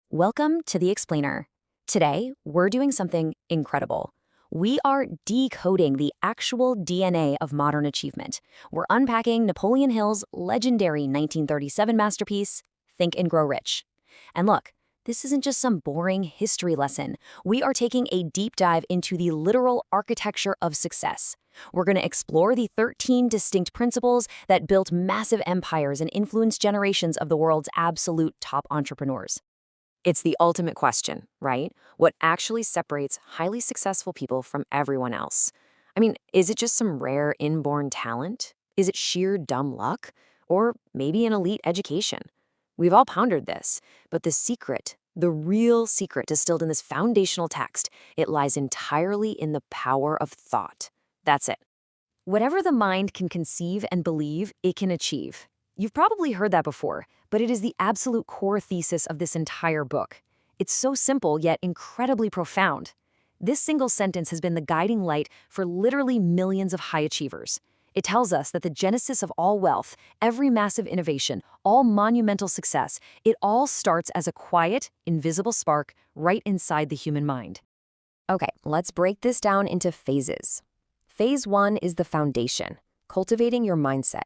Welcome to The Explainer. Today, we're doing something incredible. We are decoding the actual DNA of modern achievement. We're unpacking Napoleon Hill's legendary 1937 masterpiece, Think and Grow Rich. And look, this isn't just some boring history lesson. We are taking a deep dive into the literal architecture of success. We're going to explore the 13 distinct principles that built massive empires and influenced generations of the world's absolute top entrepreneurs. It's the ultimate question, right? What actually separates highly successful people from everyone else? I mean, is it just some rare inborn talent? Is it sheer dumb luck? Or maybe an elite education? We've all pondered this, but the secret, the real secret distilled in this foundational text, it lies entirely in the power of thought. That's it. Whatever the mind can conceive and believe, it can achieve. You've probably heard that before, but it is the absolute core thesis of this entire book. It's so simple, yet incredibly profound. This single sentence has been the guiding light for literally millions of high achievers. It tells us that the genesis of all wealth, every massive innovation, all monumental success, it all starts as a quiet, invisible spark right inside the human mind. Okay, let's break this down into phases. Phase 1 is the foundation, cultivating your mindset.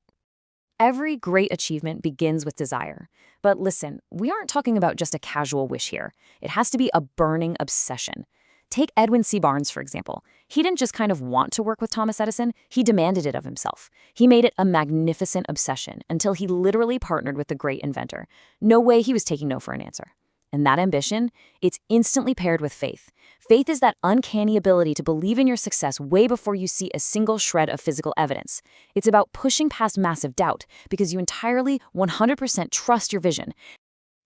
Every great achievement begins with desire. But listen, we aren't talking about just a casual wish here. It has to be a burning obsession. Take Edwin C. Barnes, for example. He didn't just kind of want to work with Thomas Edison, he demanded it of himself. He made it a magnificent obsession until he literally partnered with the great inventor. No way he was taking no for an answer. And that ambition, it's instantly paired with faith. Faith is that uncanny ability to believe in your success way before you see a single shred of physical evidence. It's about pushing past massive doubt because you entirely 100% trust your vision.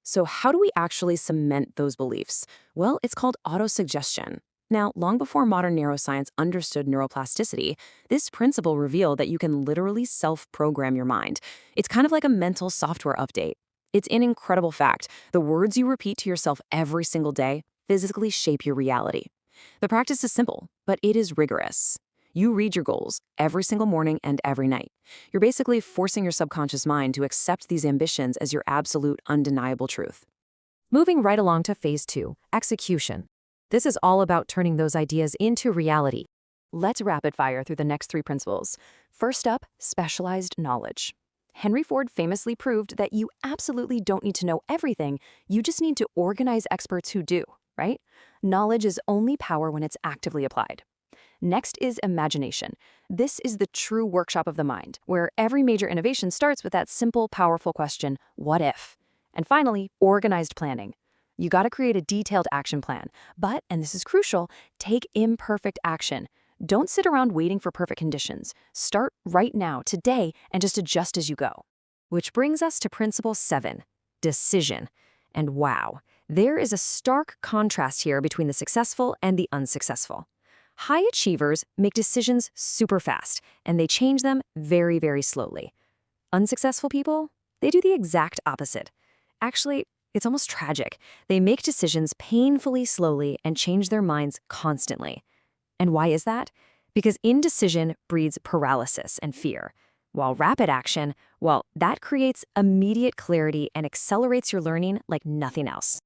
So how do we actually cement those beliefs? Well, it's called autosuggestion. Now, long before modern neuroscience understood neuroplasticity, this principle revealed that you can literally self-program your mind. It's kind of like a mental software update. It's an incredible fact. The words you repeat to yourself every single day physically shape your reality. The practice is simple, but it is rigorous. You read your goals every single morning and every night. You're basically forcing your subconscious mind to accept these ambitions as your absolute, undeniable truth. Moving right along to phase 2, execution. This is all about turning those ideas into reality. Let's rapid fire through the next 3 principles. First up, specialized knowledge. Henry Ford famously proved that you absolutely don't need to know everything, you just need to organize experts who do, right? Knowledge is only power when it's actively applied. Next is imagination. This is the true workshop of the mind, where every major innovation starts with that simple, powerful question, what if? And finally, organized planning. You gotta create a detailed action plan, but, and this is crucial, take imperfect action. Don't sit around waiting for perfect conditions. Start right now, today, and just adjust as you go. Which brings us to principle 7, decision. And wow, there is a stark contrast here between the successful and the unsuccessful. High achievers make decisions super fast, and they change them very, very slowly. Unsuccessful people, they do the exact opposite. Actually, it's almost tragic. They make decisions painfully slowly and change their minds constantly. And why is that? Because indecision breeds paralysis and fear, while rapid action, well, that creates immediate clarity and accelerates your learning like nothing else.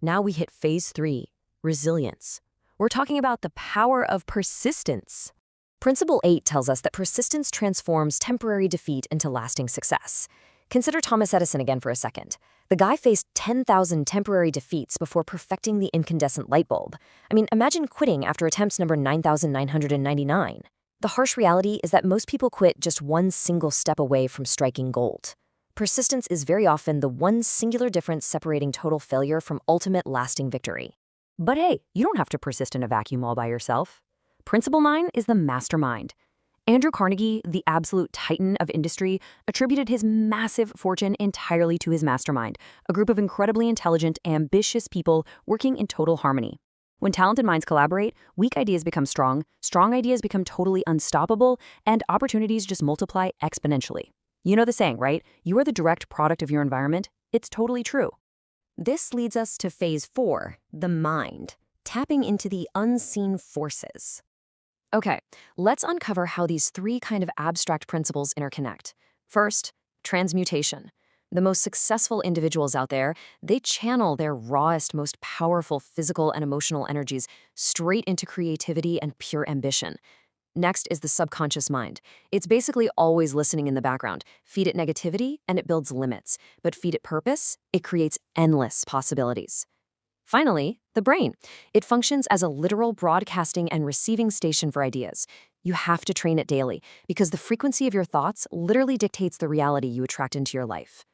Now we hit phase 3, resilience. We're talking about the power of persistence. Principle 8 tells us that persistence transforms temporary defeat into lasting success. Consider Thomas Edison again for a second. The guy faced 10,000 temporary defeats before perfecting the incandescent light bulb. I mean, imagine quitting after attempts number 9,999. The harsh reality is that most people quit just one single step away from striking gold. Persistence is very often the one singular difference separating total failure from ultimate lasting victory. But hey, you don't have to persist in a vacuum all by yourself. Principle 9 is the mastermind. Andrew Carnegie, the absolute titan of industry, attributed his massive fortune entirely to his mastermind, a group of incredibly intelligent, ambitious people working in total harmony. When talented minds collaborate, weak ideas become strong ideas become totally unstoppable, and opportunities just multiply exponentially. You know the saying, right? You are the direct product of your environment. It's totally true. This leads us to phase 4, the mind, tapping into the unseen forces. Okay, let's uncover how these 3 kind of abstract principles interconnect. First, transmutation. The most successful individuals out there, they channel their rawest, most powerful physical and emotional energies straight into creativity and pure ambition. Next is the subconscious mind. It's basically always listening in the background. Feed it negativity, and it builds limits. But feed it purpose, it creates endless possibilities. Finally, the brain. It functions as a literal broadcasting and receiving station for ideas. You have to train it daily, because the frequency of your thoughts literally dictates the reality you attract into your life.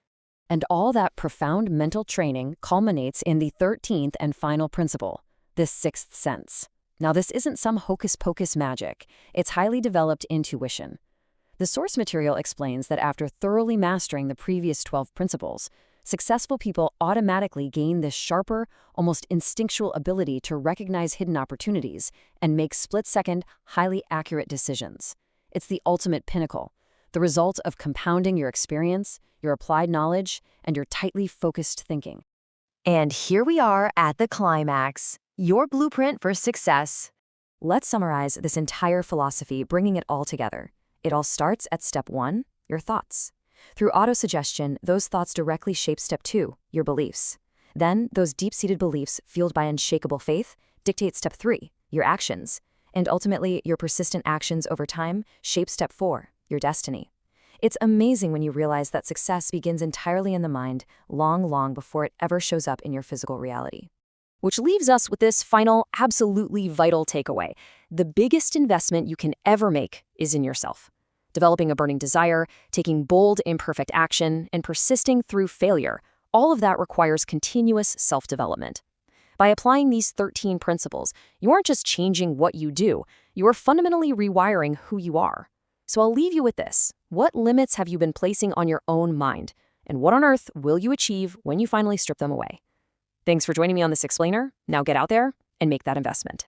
And all that profound mental training culminates in the 13th and final principle, the sixth sense. Now, this isn't some hocus-pocus magic. It's highly developed intuition. The source material explains that after thoroughly mastering the previous 12 principles, successful people automatically gain this sharper, almost instinctual ability to recognize hidden opportunities and make split-second, highly accurate decisions. It's the ultimate pinnacle, the result of compounding your experience, your applied knowledge, and your tightly focused thinking. And here we are at the climax, your blueprint for success. Let's summarize this entire philosophy, bringing it all together. It all starts at step 1, your thoughts. Through autosuggestion, those thoughts directly shape step 2, your beliefs. Then, those deep-seated beliefs, fueled by unshakable faith, dictate step 3, your actions. And ultimately, your persistent actions over time shape step 4, your destiny. It's amazing when you realize that success begins entirely in the mind, long before it ever shows up in your physical reality. Which leaves us with this final, absolutely vital takeaway. The biggest investment you can ever make is in yourself. Developing a burning desire, taking bold, imperfect action, and persisting through failure, all of that requires continuous self-development. By applying these 13 principles, you aren't just changing what you do, you are fundamentally rewiring who you are. So I'll leave you with this. What limits have you been placing on your own mind? And what on earth will you achieve when you finally strip them away? Thanks for joining me on this explainer. Now get out there and make that investment.